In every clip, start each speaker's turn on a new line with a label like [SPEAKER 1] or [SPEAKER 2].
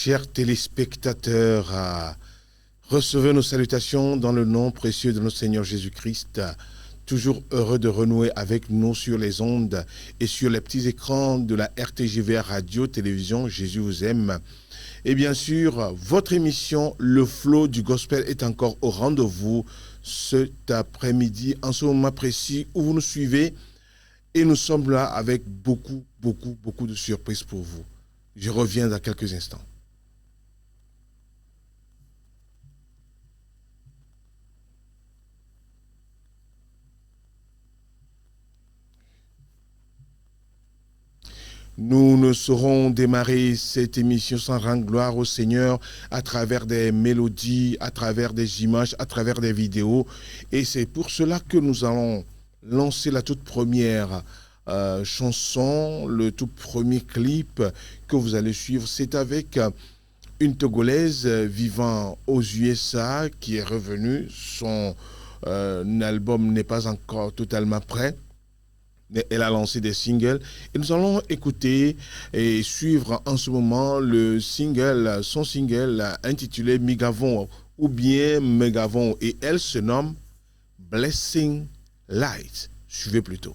[SPEAKER 1] Chers téléspectateurs, recevez nos salutations dans le nom précieux de notre Seigneur Jésus-Christ. Toujours heureux de renouer avec nous sur les ondes et sur les petits écrans de la RTGV Radio-Télévision Jésus vous aime. Et bien sûr, votre émission Le Flow du Gospel est encore au rendez-vous cet après-midi, en ce moment précis où vous nous suivez. Et nous sommes là avec beaucoup de surprises pour vous. Je reviens dans quelques instants. Nous ne saurons démarrer cette émission sans rendre gloire au Seigneur à travers des mélodies, à travers des images, à travers des vidéos. Et c'est pour cela que nous allons lancer la toute première chanson, le tout premier clip que vous allez suivre. C'est avec une Togolaise vivant aux USA qui est revenue. Son album n'est pas encore totalement prêt. Elle a lancé des singles et nous allons écouter et suivre en ce moment son single intitulé Migavon ou bien Megavon et elle se nomme Blessing Light. Suivez plutôt.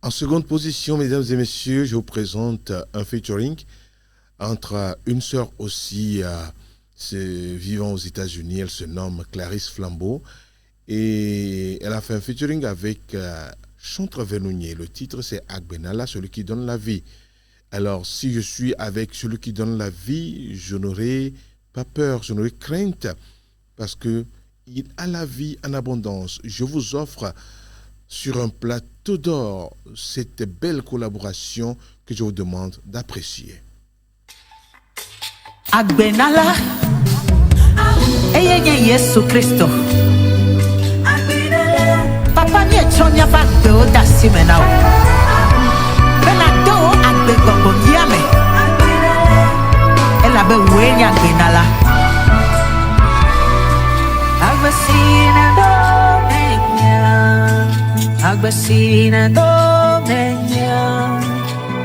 [SPEAKER 1] En seconde position, mesdames et messieurs, je vous présente un featuring entre une sœur aussi vivant aux États-Unis. Elle se nomme Clarisse Flambeau et elle a fait un featuring avec Chantre Venounier. Le titre c'est Agbenala, celui qui donne la vie. Alors si je suis avec celui qui donne la vie, je n'aurai pas peur, je n'aurai crainte parce que il a la vie en abondance. Je vous offre sur un plateau d'or cette belle collaboration que je vous demande d'apprécier.
[SPEAKER 2] Agbenala, eye Yesu Kristo. Papa ni echonya fa gbe o da si me na o. Bena do agbe gbogbo yame. Ela be we ni agbenala. Agbesina do menya. Agbesina do menya.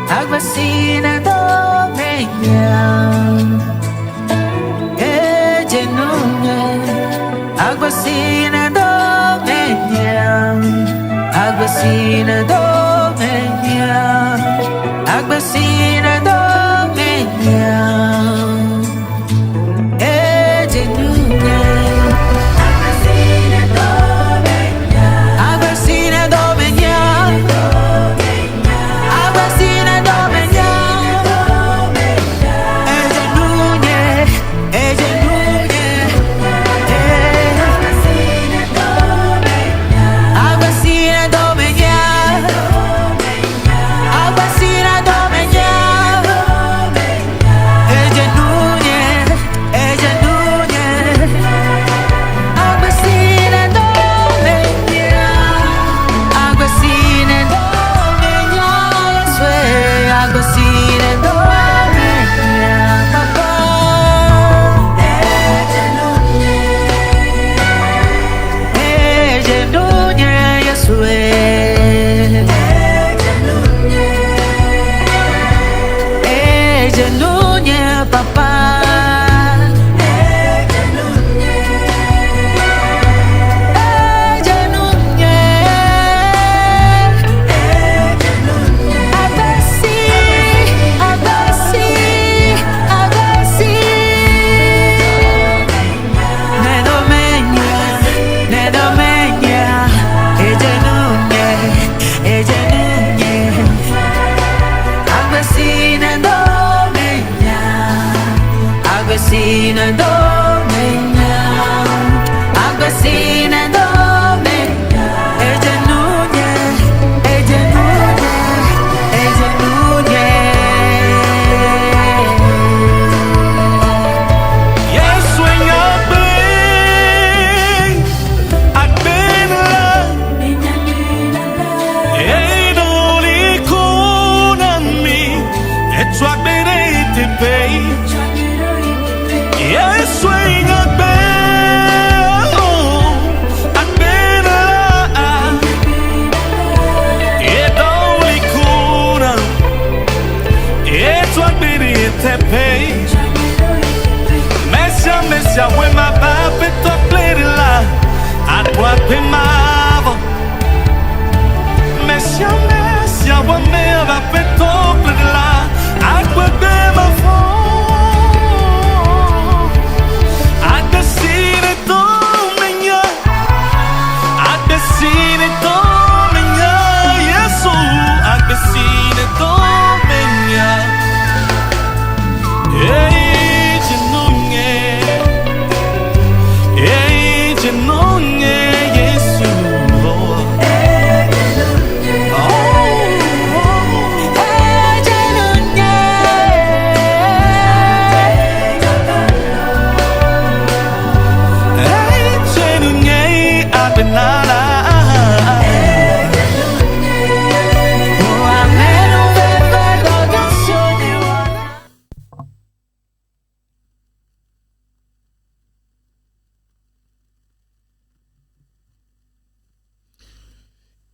[SPEAKER 2] Agbesina do menya. Agbasina domenya, Agbasina domenya, Agbasina domenya, Ejenunya, Agbasina domenya, Agbasina domenya, Agbasina domenya, Ejenunya, Ejenunya.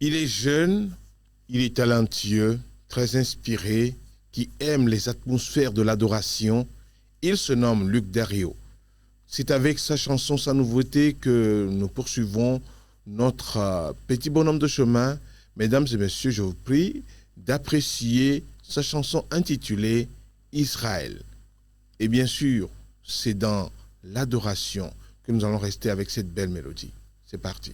[SPEAKER 1] Il est jeune, il est talentueux, très inspiré, qui aime les atmosphères de l'adoration. Il se nomme Luc Dario. C'est avec sa chanson, sa nouveauté, que nous poursuivons notre petit bonhomme de chemin. Mesdames et messieurs, je vous prie d'apprécier sa chanson intitulée Israël. Et bien sûr, c'est dans l'adoration que nous allons rester avec cette belle mélodie. C'est parti.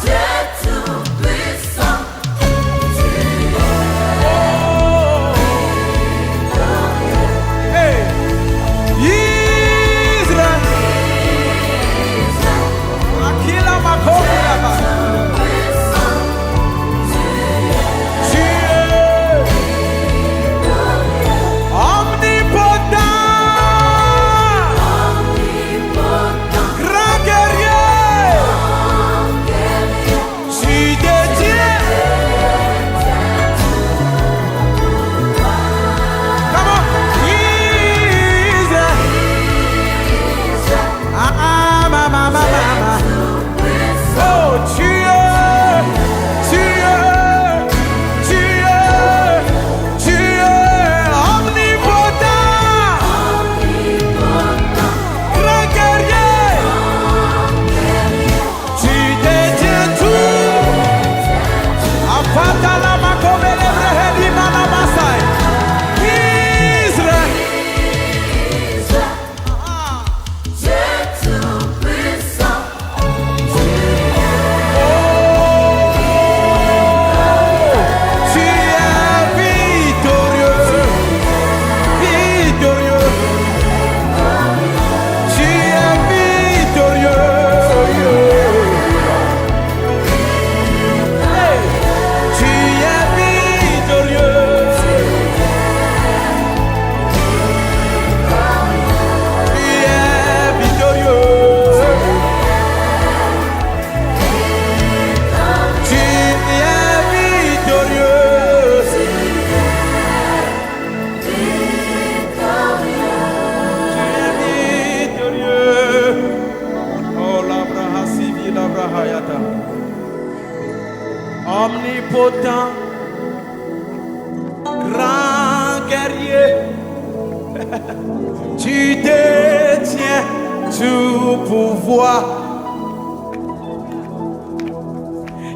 [SPEAKER 3] Dieu tout puissant, Hayata. Omnipotent, grand guerrier, tu détiens tout pouvoir.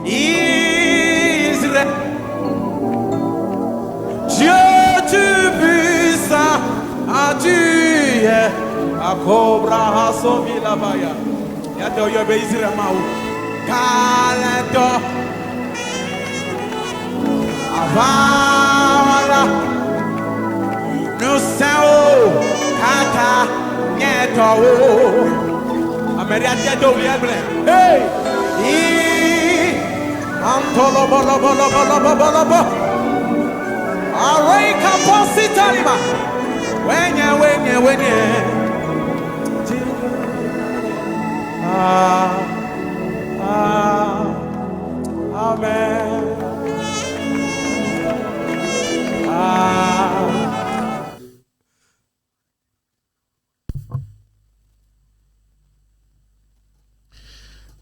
[SPEAKER 3] Israël, Dieu tout-puissant, tu es à Cobra Hasomi Labaya. Yato Yobe Israël Maou, Kalento, Avala, nous sommes Kata, Nieto, Ameriatia Doviable, hey, Antolo Bolo Bolo Bolo Bolo Bolo, Array Capositalima, when you. Amen.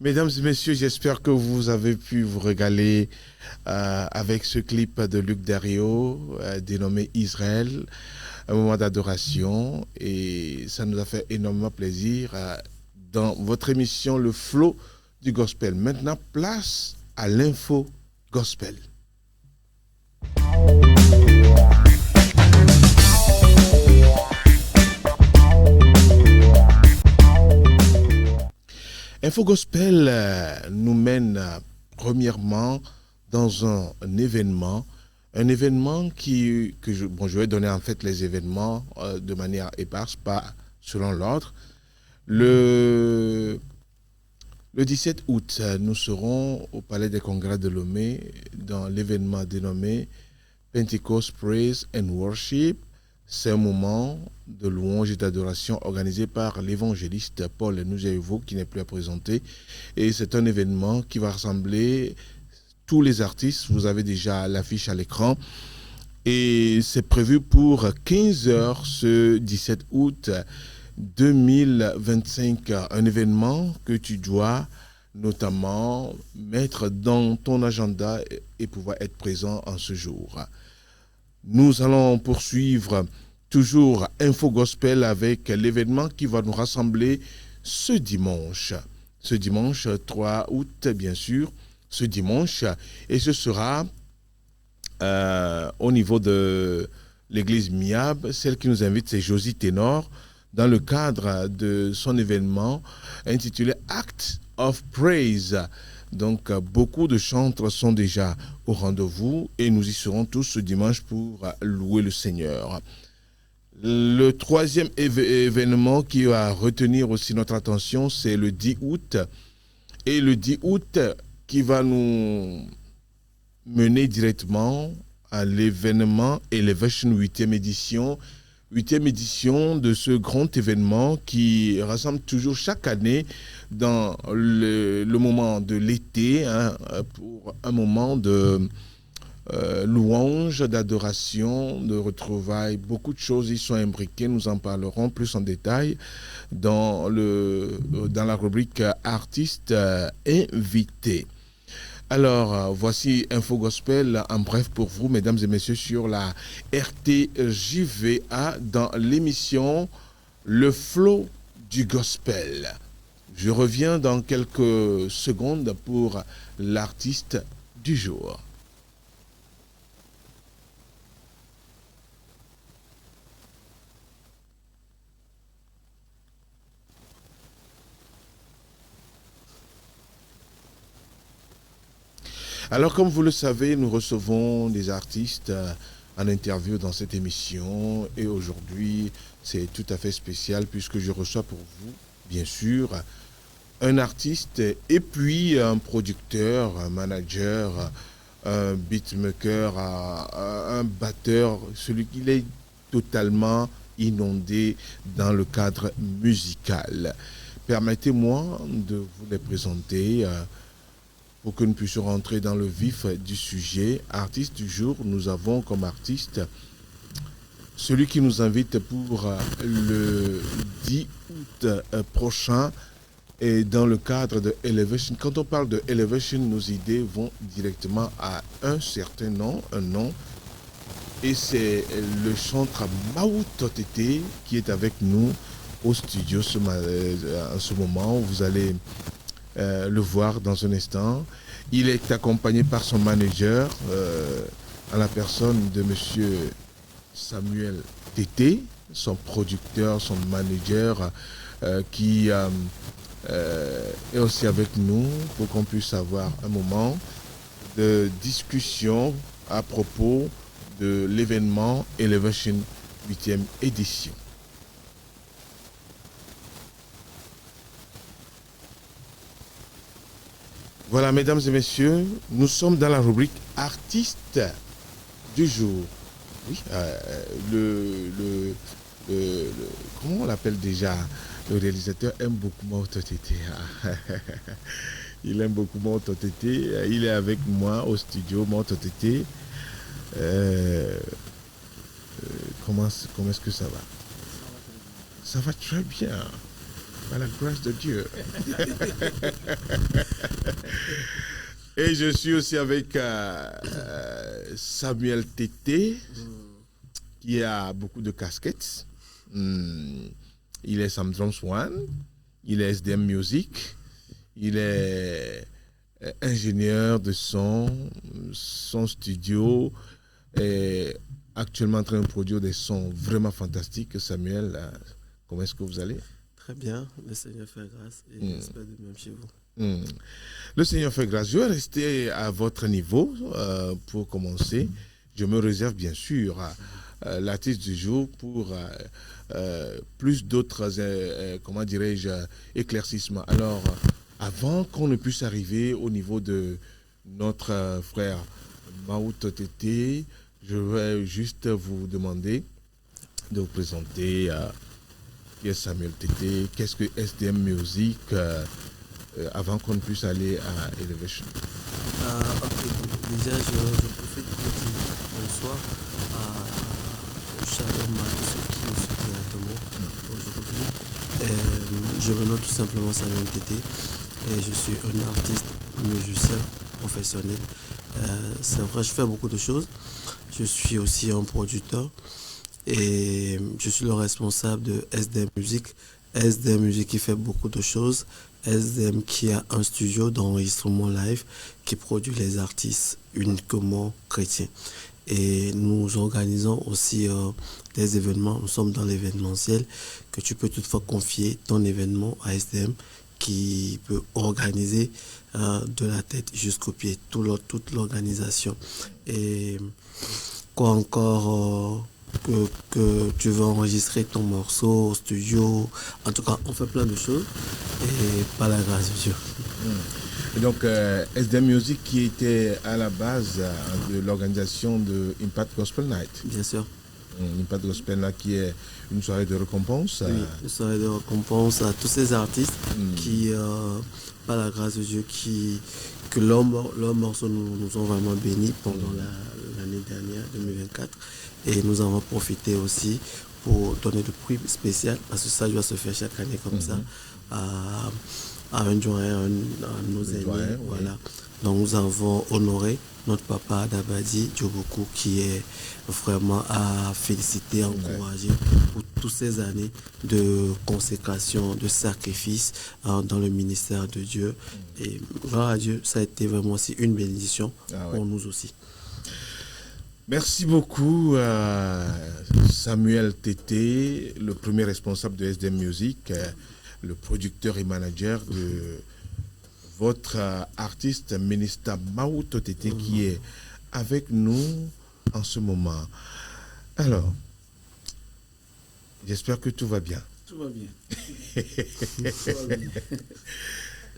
[SPEAKER 1] Mesdames et messieurs, j'espère que vous avez pu vous régaler avec ce clip de Luc Dario dénommé Israël, un moment d'adoration, et ça nous a fait énormément plaisir dans votre émission Le Flow du Gospel. Maintenant, place à l'info gospel. Info Gospel nous mène premièrement dans un événement que je vais donner en fait les événements de manière éparse, pas selon l'ordre. Le 17 août, nous serons au Palais des Congrès de Lomé dans l'événement dénommé Pentecost Praise and Worship. C'est un moment de louange et d'adoration organisé par l'évangéliste Paul Noujaïvo qui n'est plus à présenter. Et c'est un événement qui va rassembler tous les artistes. Vous avez déjà l'affiche à l'écran. Et c'est prévu pour 15 heures ce 17 août 2025. Un événement que tu dois notamment mettre dans ton agenda et pouvoir être présent en ce jour. Nous allons poursuivre toujours Info Gospel avec l'événement qui va nous rassembler ce dimanche 3 août, bien sûr, ce dimanche, et ce sera au niveau de l'église Miab. Celle qui nous invite, c'est Josie Ténor, dans le cadre de son événement intitulé Act of Praise. Donc, beaucoup de chantres sont déjà au rendez-vous et nous y serons tous ce dimanche pour louer le Seigneur. Le troisième événement qui va retenir aussi notre attention, c'est le 10 août. Et le 10 août qui va nous mener directement à l'événement Elevation 8e édition. 8e édition de ce grand événement qui rassemble toujours chaque année dans le moment de l'été, pour un moment de louange, d'adoration, de retrouvailles. Beaucoup de choses y sont imbriquées. Nous en parlerons plus en détail dans la rubrique artistes invités. Alors, voici Info Gospel en bref pour vous, mesdames et messieurs, sur la RTJVA dans l'émission Le Flow du Gospel. Je reviens dans quelques secondes pour l'artiste du jour. Alors, comme vous le savez, nous recevons des artistes en interview dans cette émission. Et aujourd'hui, c'est tout à fait spécial puisque je reçois pour vous, bien sûr, un artiste et puis un producteur, un manager, un beatmaker, un batteur, celui qui est totalement inondé dans le cadre musical. Permettez-moi de vous les présenter. Pour que nous puissions rentrer dans le vif du sujet. Artiste du jour, nous avons comme artiste celui qui nous invite pour le 10 août prochain Et dans le cadre de Elevation, quand on parle de Elevation, nos idées vont directement à un certain nom, un nom. Et c'est le chanteur Maou Totete qui est avec nous au studio en ce moment. Vous allez le voir dans un instant. Il est accompagné par son manager, à la personne de monsieur Samuel Tété, son producteur, son manager, qui est aussi avec nous pour qu'on puisse avoir un moment de discussion à propos de l'événement Elevation 8e édition. Voilà, mesdames et messieurs, nous sommes dans la rubrique artiste du jour. Oui, comment on l'appelle déjà? Le réalisateur aime beaucoup Maou Totete. Il aime beaucoup Maou Totete. Il est avec moi au studio, Maou Totete. Comment est-ce que ça va? Ça va très bien. Par la grâce de Dieu. Et je suis aussi avec Samuel Tété, qui a beaucoup de casquettes. Il est Sam Drums One, il est SDM Music, il est ingénieur de son studio est actuellement en train de produire des sons vraiment fantastiques. Samuel, comment est-ce que vous allez?
[SPEAKER 4] Très bien, le Seigneur fait grâce et j'espère de même chez vous.
[SPEAKER 1] Le Seigneur fait grâce. Je vais rester à votre niveau pour commencer. Je me réserve bien sûr l'artiste du jour pour plus d'autres, comment dirais-je, éclaircissements. Alors, avant qu'on ne puisse arriver au niveau de notre frère Maou Totete, je vais juste vous demander de vous présenter qui est Samuel Tété, qu'est-ce que SDM Music, avant qu'on ne puisse aller à Elevation.
[SPEAKER 4] Déjà, je profite pour dire bonsoir à Shalom à tous ceux qui nous suivent directement aujourd'hui. Je me nomme tout simplement Samuel Tété et je suis un artiste, musicien professionnel. C'est vrai, je fais beaucoup de choses. Je suis aussi un producteur et je suis le responsable de SDM Music. SDM Music qui fait beaucoup de choses. SDM qui a un studio d'enregistrement live qui produit les artistes uniquement chrétiens. Et nous organisons aussi des événements. Nous sommes dans l'événementiel que tu peux toutefois confier ton événement à SDM qui peut organiser de la tête jusqu'au pied, toute l'organisation. Et quoi encore que tu veux enregistrer ton morceau au studio. En tout cas, on fait plein de choses et par la grâce de Dieu.
[SPEAKER 1] Et donc, SDM Music qui était à la base de l'organisation de Impact Gospel Night.
[SPEAKER 4] Bien sûr.
[SPEAKER 1] Impact Gospel Night qui est une soirée de récompense.
[SPEAKER 4] Oui, une soirée de récompense à tous ces artistes qui, par la grâce de Dieu, que leurs morceaux nous ont vraiment bénis pendant l'année dernière, 2024. Et nous avons profité aussi pour donner le prix spécial, parce que ça doit se faire chaque année comme ça, à un doyen, à nos aînés. Voilà. Oui. Donc nous avons honoré notre papa Dabadi Djoboku, qui est vraiment à féliciter, à encourager pour toutes ces années de consécration, de sacrifice dans le ministère de Dieu. Et gloire à Dieu, ça a été vraiment aussi une bénédiction pour nous aussi.
[SPEAKER 1] Merci beaucoup Samuel Tété, le premier responsable de SDM Music, le producteur et manager de votre artiste ministre Maou Totete qui est avec nous en ce moment. Alors, j'espère que tout va bien.
[SPEAKER 5] Tout va bien.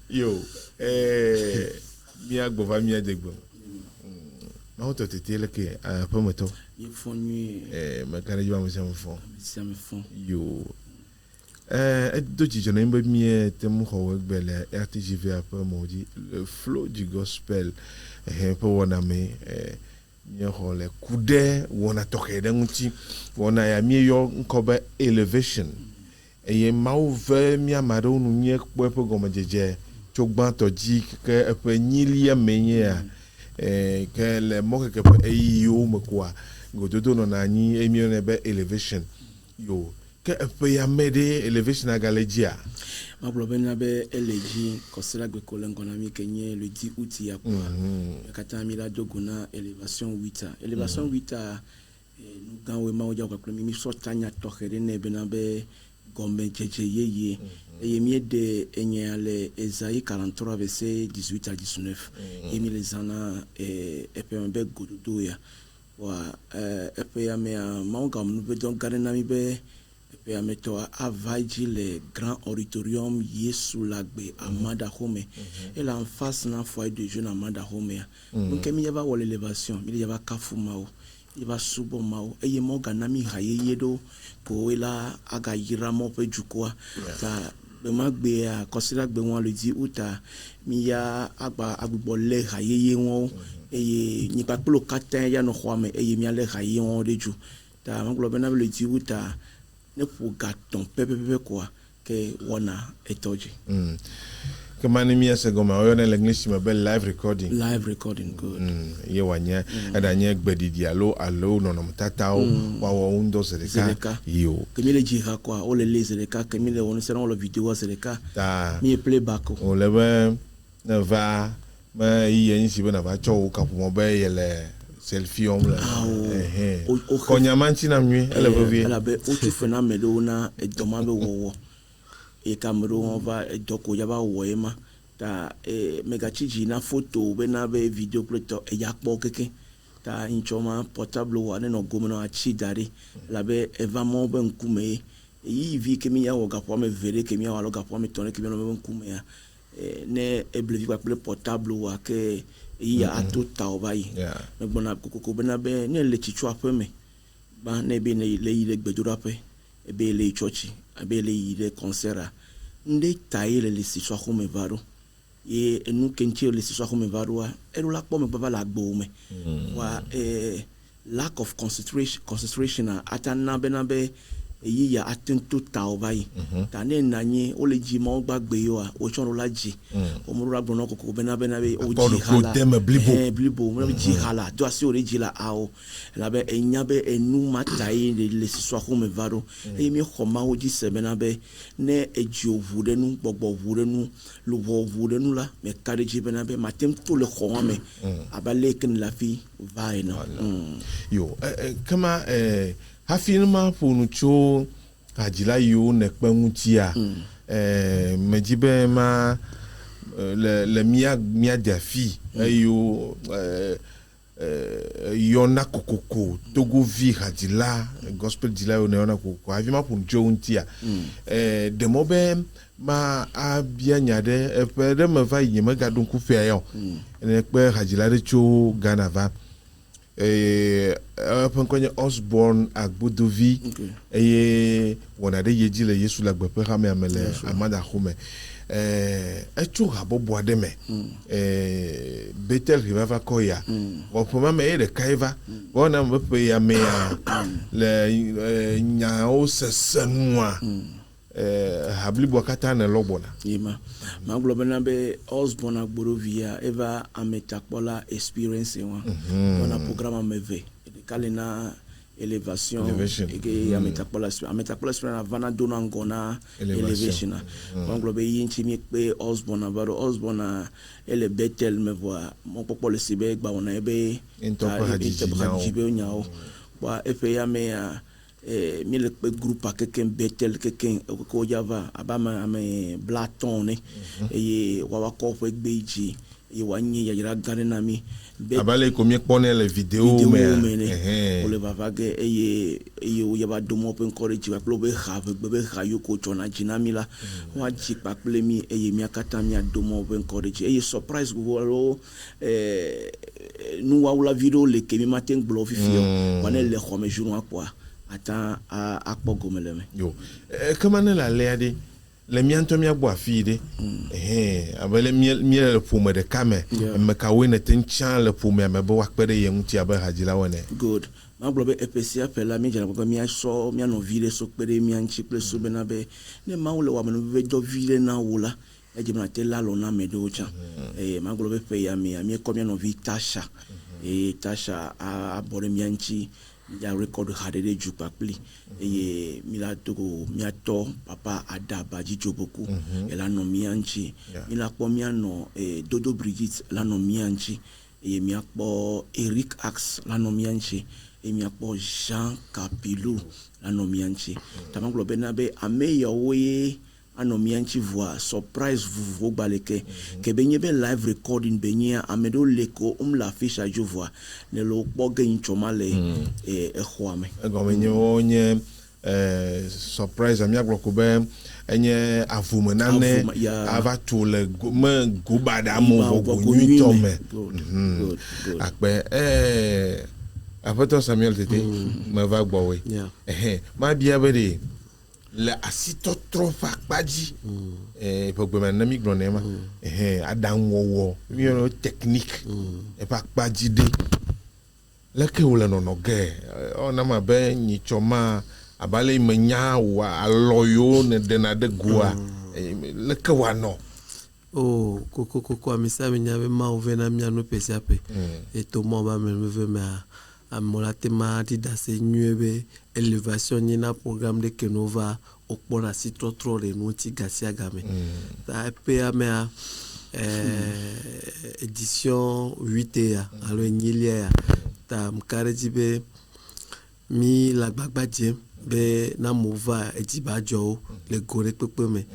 [SPEAKER 1] Yo, Mia Gova Mia Degbo. Maou Totete là que à pas moto.
[SPEAKER 5] Il faut nuit.
[SPEAKER 1] Ma carrière va me faire fond.
[SPEAKER 5] Ça me fond.
[SPEAKER 1] Yo. Je n'aime pas mieux tellement que RTGV a pas maudit le flow du gospel. Un peu on a mis les coups on a toqué d'un outil on a mis yo cover elevation eye mawu ve miama ɖewo nu nye kpɔ eƒe gɔmedzedze tso gbãtɔ dzi ke eƒe nyilia me nyea ke le mɔkeke ƒe eyiwo me koa gododo nɔna anyi emione be elevation yo ke eƒe ya me ɖe elevation agale dzia
[SPEAKER 5] ma gblɔ bena be ele dzi kɔsela gbe ko le ŋgɔ na mi ke nye le 10 août ya ko katã mi la dogo na elevation 8 elevation 8 nu gãwo ma wo dza ko mi sɔ tanya tɔxɛ ɖe ne bena be gɔmedzedze yeye eye mi de enya le Esaïe 43 verset 18 à 19 et mi le zana epe be gododo ya wa epe ya me ma wo gam nu be don gare na mi be epe ya me to avaji le grand auditorium Yesu lagbe Amada Home et là en face na foyer de jeunes Amada Home donc mi yava wole l'élévation mi yava kafu mao il va subo mao eye mo ganami hayeye do ko ela aga yira mo pe jukwa ta be magbe a kosira gbe won le 10 août mi ya agba agbugbo le hayeye won eye ni pa plo katan ya no khwame eye mi ale hayeye won de ju ta maglo be na le 10 août ne po gaton pepepe quoi ke wona etoji
[SPEAKER 1] Comment on a segoma on a l'anglais me belle live recording
[SPEAKER 5] good
[SPEAKER 1] ye wanya adanye gbedi dialo allo non mtata wa undo zeleka yo
[SPEAKER 5] kemile jira kwa o le zeleka kemile on sera le vidéo zeleka mi playback
[SPEAKER 1] o le ba na va ma yin si bana va cho ka mo ba yele selfie on la konya manchi na nwi ele bovieela
[SPEAKER 5] be o tu fena melo na e doma be wo et Cameroun on va donc il y a pas ouema ta megachiji na photo be na be video plutôt e yakpo keke ta inchoma portable wa ne no gomno achi dare la be evamo be nkume yi vi ke mi ya wo gapo me vere ke mi ya wo gapo me tonne ke mi no me nkume ya ne eblevi kwa portable wa ke yi ya atota obai me bona kokoko be na be ne le chichu apeme ba ne be ne le yi le gbedura pe e be le chochi abele ile concert nde taile le siswa ko me varo ye enu kenche le siswa ko me varo elu la po me baba la gbo me wa lack of concentration atana benabe yi ya atento ta obai ta ne nanye o le ji mo gbagbe yo o choro la ji o mo ra gbona ko benabe o ji hala blibo mo ji hala do asi o le ji la ao la be enyabe enu matai le siswa ko me varo e mi khoma o ji se benabe ne eji ovude nu gbogbo ovude nu lo ovude nu la me kare ji benabe matem to le khoma me abale ken la fi va eno
[SPEAKER 1] yo kama hafinma ponu cho ajila yo nekpengutia mejibe ma le mia dafi yo yona kokoko togo vi ajila gospel dila yo yona kokoko havima ponu cho untia de mobe ma abia nyade epede me va yime gadon ku fe ayo ne pe ajila de cho Ghana va penkonye Osborne Agbodovi eye wonade yeji le Yesu la gbepe hame amele Amada Home echo rabo boade me Bethel River Koya wo poma me de kaiva wona mpe ya me le nya o sesenua habli bwakata na lobona
[SPEAKER 5] yima ma globena be Osborne Agborovia eva ametakpola experience wa on programme meve de kalena elevation et ametakpola experience vana dona ngona elevation ma globe yinchi mi pe Osborne Avaro Osborne ele Bethel me voit mon popole sibe gba ona ebe interprète nyao wa efe ya me mi le groupe quelqu'un Bethel quelqu'un ko java abama ame blaton et wa ko fe gbeji e wanyi ya jira gane na mi
[SPEAKER 1] abale ko mi pone le vidéo mais
[SPEAKER 5] o le vavage e o ya ba domo pe encourage wa plo be have be hayo ko chona jinamila wa ji pa ple mi e mi akata mi domo pe encourage e surprise go lo nu wa la vidéo le ke mi matin glo fifio wana le khome jour quoi attends à Pogomeleme.
[SPEAKER 1] Yo, comment la l'aide le mianto mia bo afide abele miel le pume de kame me ka wene tenchan le pume me bo akpere ye nti abe hajila wone
[SPEAKER 5] good ma globe EPCA pela mi jana ko mi aso mi no vile so pere mi anchi ple so bena be ne ma wole wa me be do vile na wula e je na tela lo na me do cha ma globe pe ya mi ko mi no vi Tasha Tasha a bore mi anchi ya record hadede jupa pli e mila togo miato papa adaba jijoboku ela no mianchi mila po miano Dodo Brigitte la no mianchi e mi akpo Eric Ax la no mianchi e mi akpo Jean Capilou la no mianchi tamanglo benabe ameya oye ano mianchi voix surprise vous baleke ke benye ben live recording benye amedo leko la fiche a jovoa ne lo boge inchomale e khwame
[SPEAKER 1] gomenye onye surprise amia glokobe enye avumenane ava to le me gubada mo gogunyu tome akbe apato Samuel tete me va gbowe ma bia bede le asito trop fakpaji pogbe manami gronema adan wowo mi technique fakpaji de le ke wole no ge ona ma be nyi choma abale menya wa aloyo ne dena de goa le ke wa no
[SPEAKER 4] koko amisa menya be ma ovena mia no pesiape et to mo ba me ve ma amolatema dida se nyebe élévation nina programme de Kenova okpona sitro tro le noti gasia game ta pa mea édition 8 alors nyilia ta mkarejibe mi la gbagbaje be na mova ejiba jo le gore pepe me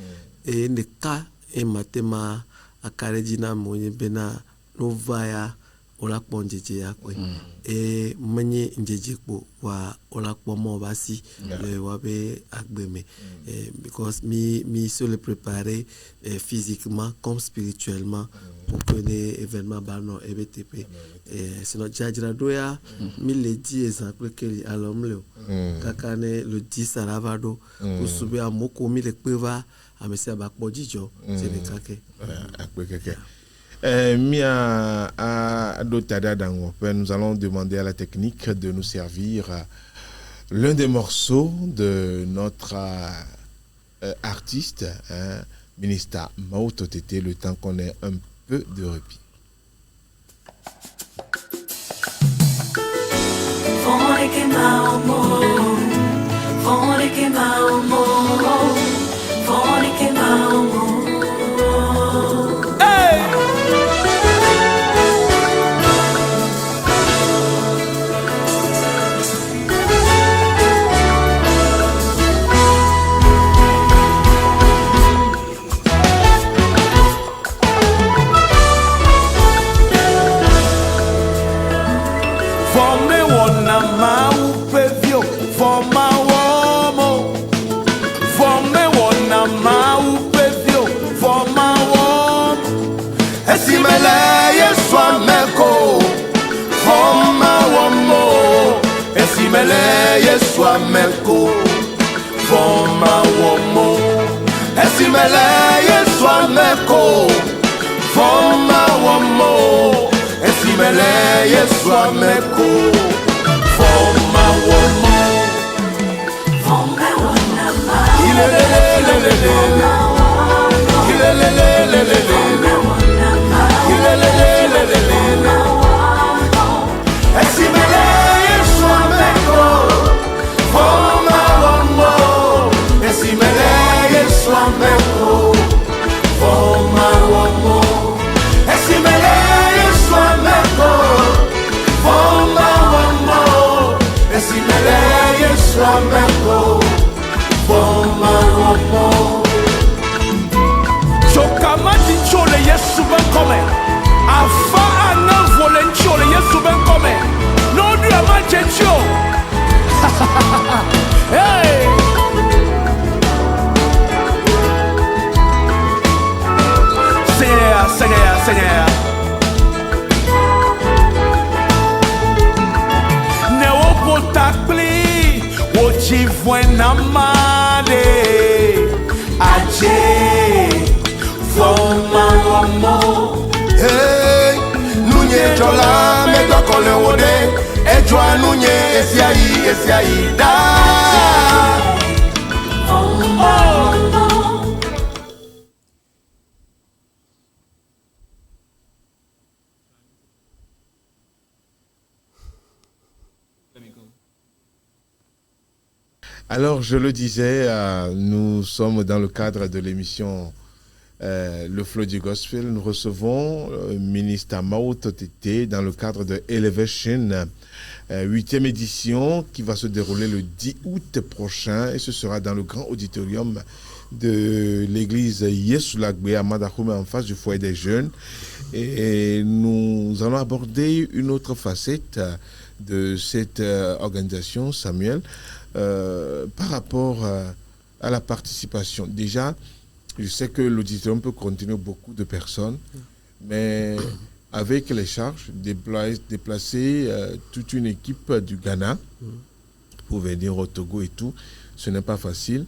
[SPEAKER 4] e ne ka e matema akareji na monye be na nova ya ola ponjeje yakwe e manye njeje po wa ola pomo basi le wabe agbeme because mi se le préparer physiquement comme spirituellement pour que les événements bano EBTP sinon jajira doya mi le 10 exemple que alomle kakane le 10 aravado pour subir amoko mi le peva amesi abakpojijo c'est le kake
[SPEAKER 1] akwe nous allons demander à la technique de nous servir l'un des morceaux de notre artiste, Minister Mauto Tété, le temps qu'on ait un peu de répit.
[SPEAKER 3] Buena madre, ayer.
[SPEAKER 6] ye jola me do kole wode e joa nunye esiai da
[SPEAKER 1] Alors, je le disais, nous sommes dans le cadre de l'émission Le Flow du Gospel. Nous recevons le ministre Amao Totete dans le cadre de Elevation, 8e édition qui va se dérouler le 10 août prochain et ce sera dans le grand auditorium de l'église Yesulagbe à Madakoum en face du foyer des jeunes. Et nous allons aborder une autre facette de cette organisation, Samuel. Par rapport à la participation. Déjà, je sais que l'auditorium peut contenir beaucoup de personnes, mais avec les charges, déplacer toute une équipe du Ghana pour venir au Togo et tout, ce n'est pas facile.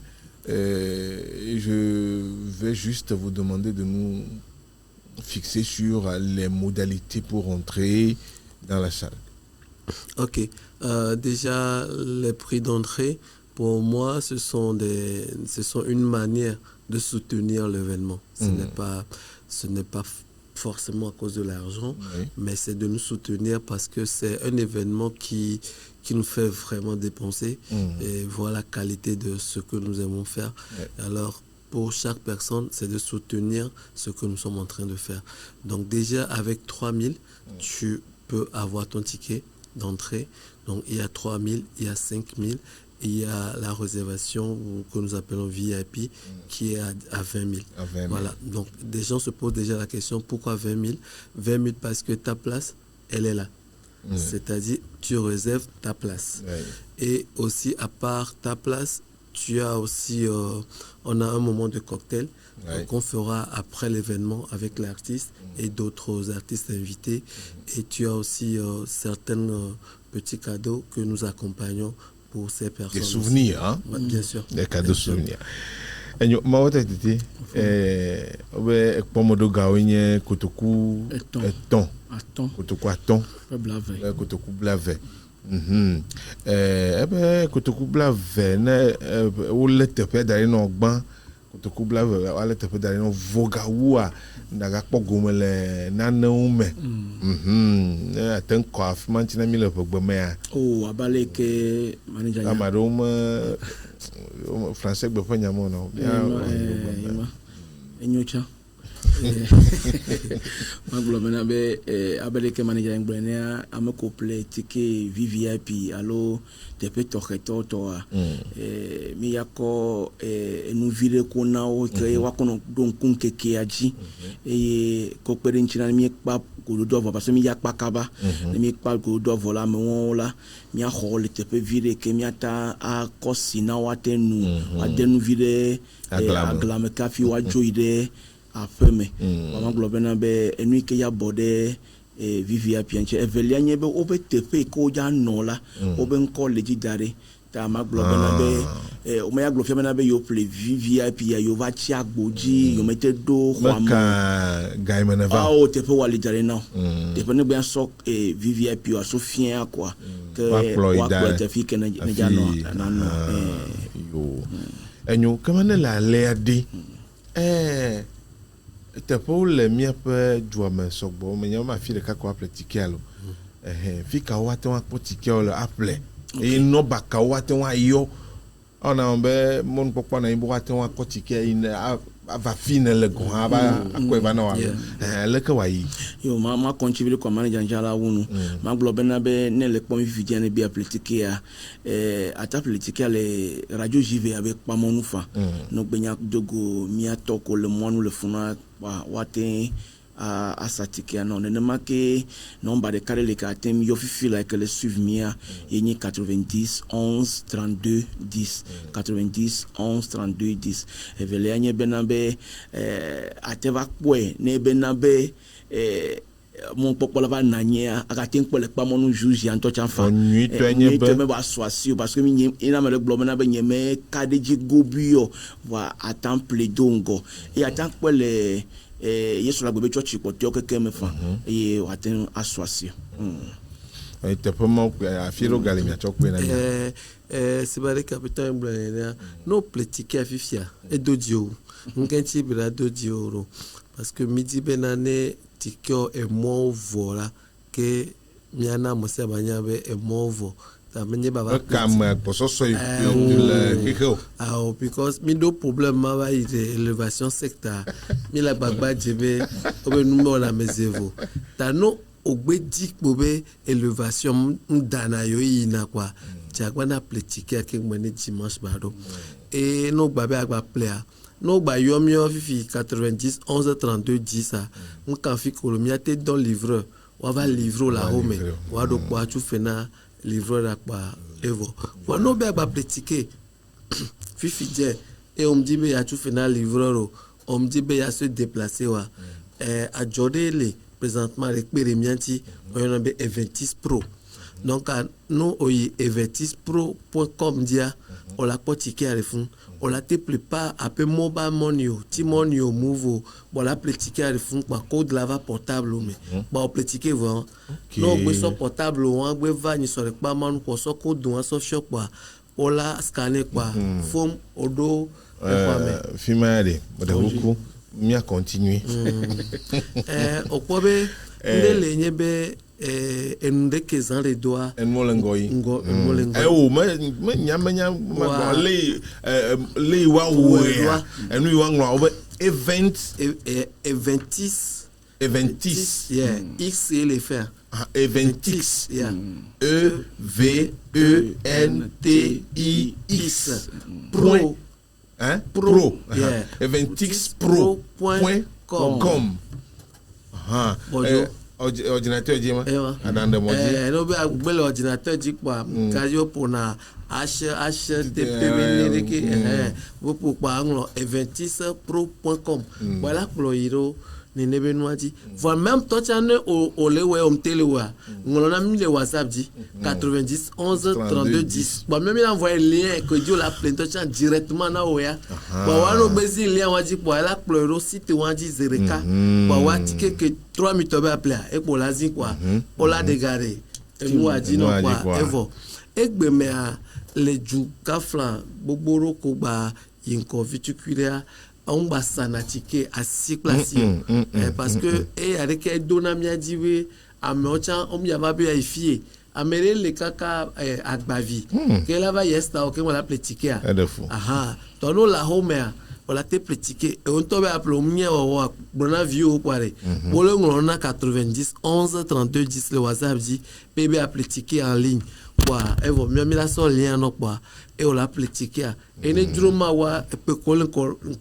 [SPEAKER 1] Et je vais juste vous demander de nous fixer sur les modalités pour entrer dans la salle.
[SPEAKER 4] Ok. Déjà, les prix d'entrée, pour moi, ce sont une manière de soutenir l'événement. Ce n'est pas forcément à cause de l'argent, mais c'est de nous soutenir parce que c'est un événement qui nous fait vraiment dépenser et voir la qualité de ce que nous aimons faire. Alors, pour chaque personne, c'est de soutenir ce que nous sommes en train de faire. Donc déjà, avec 3 000, tu peux avoir ton ticket d'entrée. Donc il y a 3 000, il y a 5 000, il y a la réservation que nous appelons VIP qui est à 20 000. Voilà. Donc des gens se posent déjà la question, pourquoi 20 000 ? 20 000 parce que ta place, elle est là. C'est-à-dire, tu réserves ta place. Et aussi, à part ta place, tu as aussi, on a un moment de cocktail qu'on fera après l'événement avec l'artiste et d'autres artistes invités. Et tu as aussi certains petits cadeaux que nous accompagnons pour ces personnes.
[SPEAKER 1] Des souvenirs, hein?
[SPEAKER 4] Bien sûr.
[SPEAKER 1] Des cadeaux souvenirs. Et nous, ma voix titi, pomodo gawenye kotoku eton, kotoku aton, kotoku blave. Kotoku blave ne ou le tepe d'aller non ban kotoku blave ou le tepe d'aller non vogawa ndaga pogomele nanaume aten koaf mantina mi le pogome ya
[SPEAKER 5] oh abaleke manager
[SPEAKER 1] amadoma français be fanya mo no
[SPEAKER 5] enyocha Maglobe be abeleke manager ngbene amekople ticket VVIP allo tepe toketo to mi yako nu vile kona o ke wakono don kunke ke aji ko pere nchina mi pa ko do vo parce mi yakpa kaba mi pa ko do vo la me won la mi a ho le tepe vile ke mi ata a kosina watenu adenu vile aglame kafi wa joide afeme mama globena be enu ke ya bode VVIP enche evelia nyebe obe tepe ko ja no la obe nko leji dare ta ma globena be o me ya globena be yo play VVIP ya yo va chi agboji yo mete do
[SPEAKER 1] kwama gaima na va
[SPEAKER 5] o tepe wali dare now tepe ne be so VVIP o so fien quoi que wa ko te fi ke na ja no
[SPEAKER 1] yo enyo kama na la leadi te pour le mien peu doit me sogbo mais ma fille de kako appelle tikelo fi ka wate wa po tikelo appelle et no ba ka wate wa yo ona be mon pokwa na imbo wate wa ko tikelo va fine le grand ba akweba na wa le ka wa yi
[SPEAKER 5] yo ma contribuer comme manager njala wunu ma globena be ne le pom vidiane bi appliquer ya ata politique le radio JV avec pas mon fa no gbenya dogo mi atoko le mois nous le funa wate a satike non ne marqué nombre de carré les cartes mi yo fi like le suivre mia yeni 90 11 32 10 90 11 32 10 et vele anye benabe ateva kwe ne benabe mon popola va nanya akatin ko le pa mon juge en touch enfant
[SPEAKER 1] nuit
[SPEAKER 5] me ba soisi parce que mi ina me le globe na be nyeme kadeji gobio va attend plaido ngo et attend ko le yesu la gbebe church kpɔtɔe keke me fa eye wate ŋu asɔ asi
[SPEAKER 1] teƒe ma afi ɖo gali miatsɔ kpe na
[SPEAKER 4] sibari capitaine blanc no pletike afifia edo dio ngenti bra do dio parce que midi benane tikio e mo vola que miana mosia banya be e mo vo ta menye baba
[SPEAKER 1] kam pososo le kiko
[SPEAKER 4] because mi do problème ma ba ide élévation secteur mi la bagba djebe obe numo la mezevo ta no ogbe dik bobe élévation ndana yo ina kwa jagba na pletike akengmene dimanche bado et no gbabe agba player no gba yomio fifi 90 11 32 10 a on kan fi kolomia te dans livreur on va livrer la home wa do kwa tu fena livreur la kwa evo wa no be agba pletike fifi je et on me dit be ya tu fena livreur on me dit be ya se déplacer wa a jodele présentement l'expérimienti on a be Eventis Pro donc nous oyi eventisPro.com dia on la portique à refond on la te prépare un peu mobile money timoni au move bon la portique à refond quoi code lava portable mais bon portique vraiment non on so portable on va ni sur le pas man ko so code don so shop quoi on la scanner quoi forme odo
[SPEAKER 1] filmade beaucoup mieux continuer
[SPEAKER 4] au pobe ndele nyebe enunde kezan le doa
[SPEAKER 1] enmolengoi
[SPEAKER 4] enmolengoi
[SPEAKER 1] me nyamanya le wa wa enu wa ngwa obe Eventis
[SPEAKER 4] yeah x et les faire
[SPEAKER 1] Eventis
[SPEAKER 4] yeah
[SPEAKER 1] EVENTIX pro pro EventisPro.com
[SPEAKER 4] bonjour
[SPEAKER 1] ordinateur dima adande mo di
[SPEAKER 4] no be agbele ordinateur di pa kayo pona HTTP meneke vous pour pa nglo EventisPro.com voilà pour iro ni nebe noadi voilà même toi tu au lewe om telewa nglo na mi le WhatsApp di 90 11 32 10 bon même il envoyer lien que Dieu la plainte toi directement na oya bon wa no bezi lien wadi pour la pleurer site wadi zereka bon wa ticket que 3 mitobe appeler et pour la zi quoi pour la dégarer et nous a dit non quoi evo egbe me le ju kafla boboro ko ba yinko viticulaire on va sanatike à 6 places parce que et avec dona mi a dit oui a meocha on y va bien fier amere le kaka agbavi que là va yesta OK on la platiquer aha tono la home on la te platiquer et on tobe appeler mien o bona view quoi bolo ngona 90 11 32 10 le WhatsApp dit bébé a platiquer en ligne quoi et vaut mieux mi la son lien non quoi et on la platiquer et ne droma wa pe kolon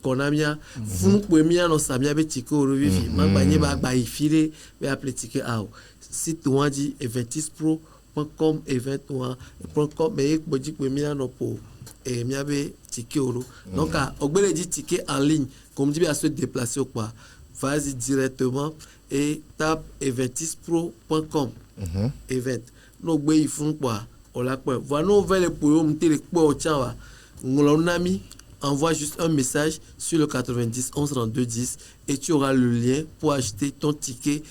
[SPEAKER 4] konamia funu kwemia no samia be tiko revivi mangba ba ifire be a platiquer a site wadi EventisPro.com event.com mais ko di kwemia no po et miabe ticket euro donc ogbele di ticket en ligne comme dit à se déplacer quoi vas-y directement et tape EventisPro.com event no gbe ifun quoi on la quoi voilà nous vers le pour télé quoi tiens ngolonami envoie juste un message sur le 90 11 32 10 et tu auras le lien pour acheter ton ticket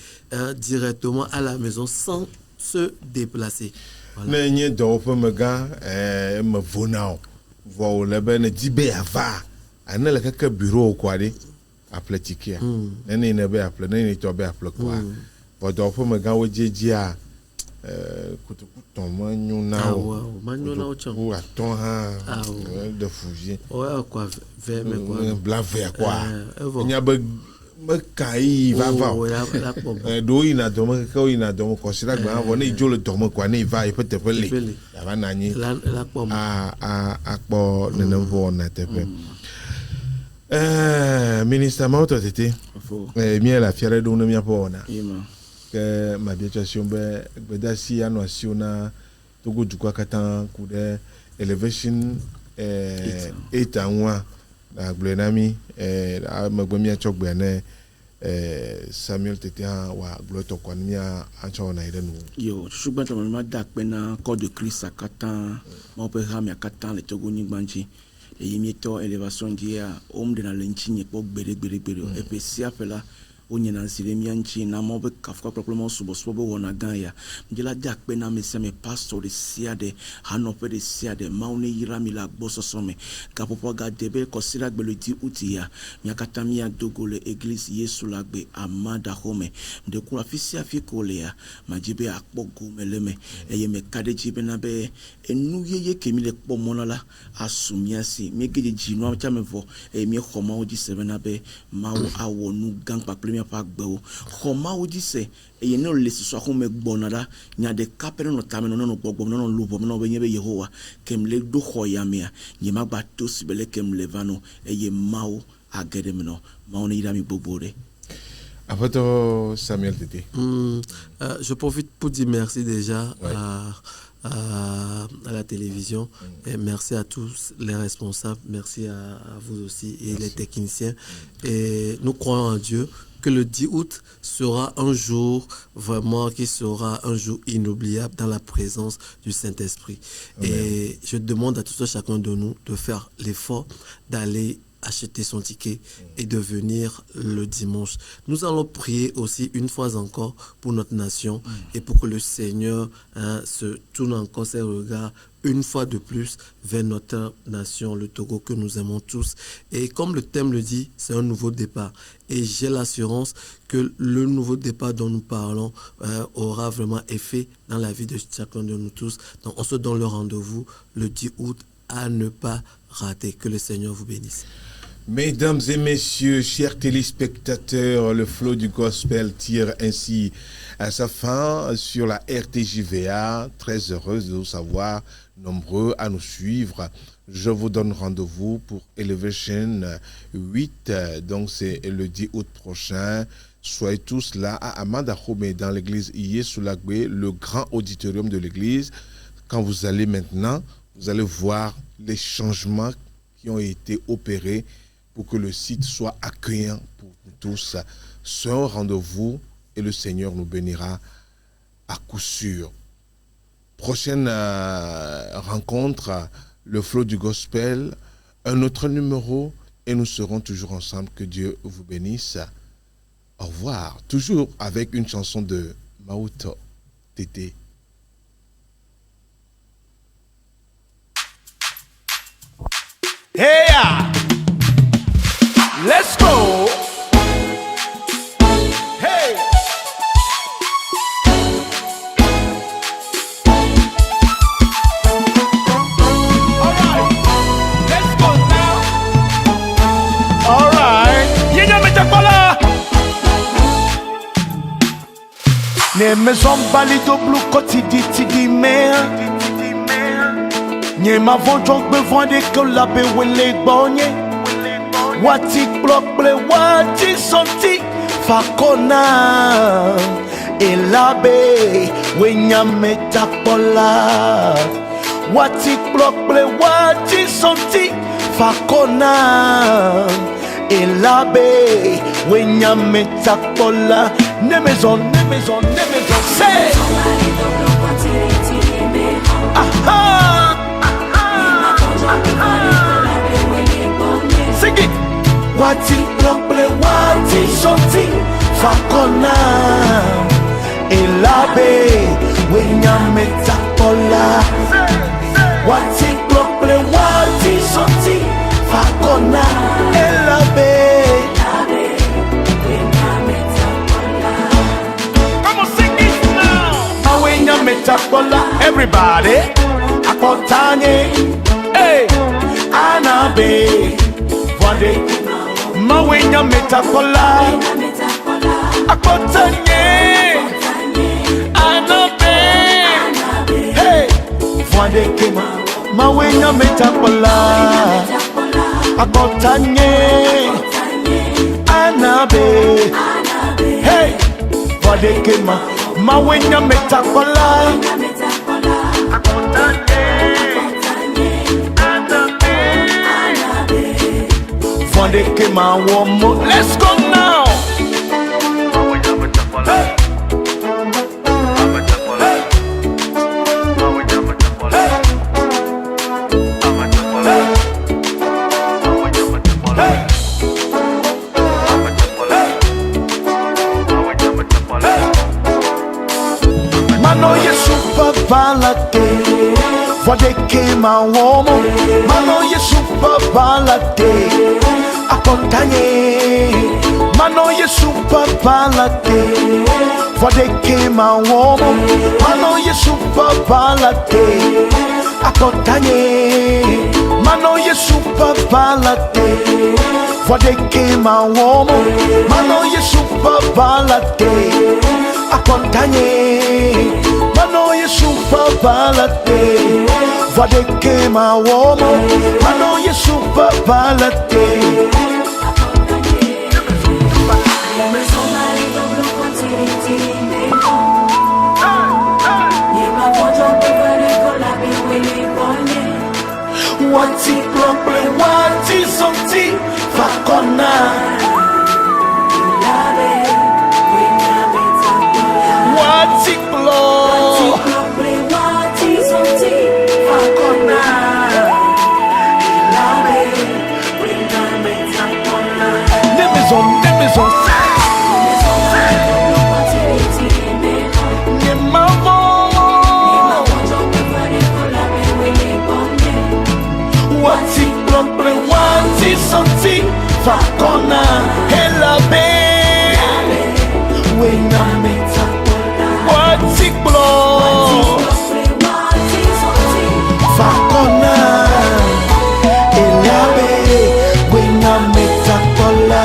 [SPEAKER 4] directement à la maison sans se déplacer.
[SPEAKER 1] Voilà. Ne do pe mega me vonao. Vo le ben dibe ava. Ana le kaka bureau quoi de appeler ticket. Ne ne be appeler ne to be appeler quoi. Vo do pe mega wo jejia kutukuton manyuna
[SPEAKER 4] o chan
[SPEAKER 1] ou aton ha de fouger.
[SPEAKER 4] Ouais quoi vers mais quoi.
[SPEAKER 1] Blaver quoi. Nya be me kai va do ina do me ko ina do ko sira gba vo ne jo le do me kwa ne va e pete pele ya va nani
[SPEAKER 4] la pom
[SPEAKER 1] a po ne vo na tepe ministre mauto tete mi la fiere do ne mi apona que ma biation be bedasi annonciona togo du kwa katan ku de elevation etanwa na glenami magwemi achogbe na Samuel tete wa gloto kwa mia ancho na ide nu
[SPEAKER 5] yo shugba ma da pe na code de Christ akatan mo pe ha mi akatan le togo ni gbanji et mieto élévation dia homme de la lenchigne pour bere et puis si appela onyina nsire mianchi na mo be kafka probablement subo wona ganya ndila jakpe na me seme pastor de siade hanope de siade maune yirami la boso some kapopo ga debe kosira gbe le di utia miakata mia dogole église yesu lagbe amada home de kula fisi afikolea majibe akpogo meleme eye me kade jibe na be enu yeye kemile kpo monala asumiasi megeje jinwa chamevo e mi khoma oji 7 na be mawo awonu gang pa pas beau comment on dit c'est et non les soir comme bonada nya de capere no tameno no gbogbo no lubo no be nyebe yehowa kem le do khoya mea nye magba to sibele kem levano e ye mao agede meno maone irami bobore.
[SPEAKER 1] À votre Samuel Tété.
[SPEAKER 4] Je profite pour dire merci déjà à la télévision et merci à tous les responsables, merci à vous aussi et les techniciens, et nous croyons en Dieu que le 10 août sera un jour vraiment qui sera un jour inoubliable dans la présence du Saint-Esprit. Et je demande à tout chacun de nous de faire l'effort d'aller acheter son ticket et de venir le dimanche. Nous allons prier aussi une fois encore pour notre nation et pour que le Seigneur se tourne encore ses regards une fois de plus vers notre nation, le Togo que nous aimons tous. Et comme le thème le dit, c'est un nouveau départ. Et j'ai l'assurance que le nouveau départ dont nous parlons aura vraiment effet dans la vie de chacun de nous tous. Donc on se donne le rendez-vous le 10 août à ne pas rater. Que le Seigneur vous bénisse.
[SPEAKER 1] Mesdames et messieurs, chers téléspectateurs, le flot du gospel tire ainsi à sa fin sur la RTJVA. Très heureuse de vous savoir, nombreux à nous suivre. Je vous donne rendez-vous pour Elevation 8, donc c'est le 10 août prochain. Soyez tous là à Amanda Home dans l'église Yesu Lagbe, le grand auditorium de l'église. Quand vous allez maintenant, vous allez voir les changements qui ont été opérés pour que le site soit accueillant pour nous tous. C'est un rendez-vous et le Seigneur nous bénira à coup sûr. Prochaine rencontre, le flot du gospel, un autre numéro et nous serons toujours ensemble. Que Dieu vous bénisse. Au revoir. Toujours avec une chanson de Maoto Tété.
[SPEAKER 3] Hey, let's go. Hey. All right, let's go now. All right, yenya metakola. Ne maison balido blue kotidi tidi mea. Nye ma vojong be vande ke la be wele bonye. Wati blok ble wati sonti fakona. E la be wenya metakola. Wati blok ble wati sonti fakona. E la be wenya metakola. Ne maison, say. Aha. Sing it. Wati blople wati shoti fakona elabe wenya metakola. Wati blople wati shoti fakona elabe. Come on, sing it now. Wenya metakola, everybody. Akotanye, hey, anabe, vade, mawenya metakola, akotanye, anabe, hey, vade kema, mawenya metakola, akotanye, anabe, hey, vade kema, mawenya metakola, akotanye. Let's go now. Hey. Hey. Mano Yesu babalate Vodeke ma womo Mano Yesu babalate Akontanye Mano Yesu babalate Vodeke ma womo Mano Yesu babalate Akontanye Mano Yesu babalate Vodeke ma womo Mano Yesu babalate Akontanye Mano Yesu babalate Vodeke ma womo Mano Yesu babalate Wati plomple, wati somti fakona Wati plomple, wati somti fakona De maison Wati plomple, wati somti fakona Elabe Wena meta Wati plomple fakona Elabe Wena meta kola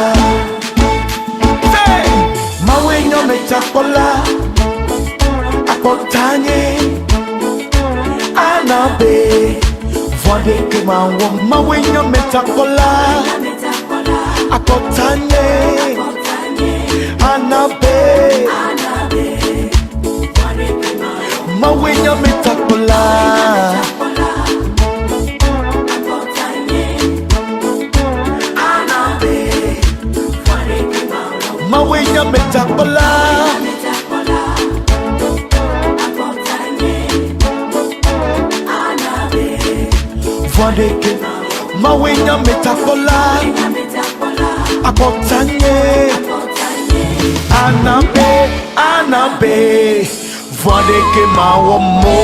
[SPEAKER 3] Ma wena meta kola Apontanye Anabe Vodeke ma woma wenya metakola Akotanye Anabe Ma wenya metakola Ma wenya metakola Vodeke ma wenya metakola Akotanye Anabe Vodeke ma womo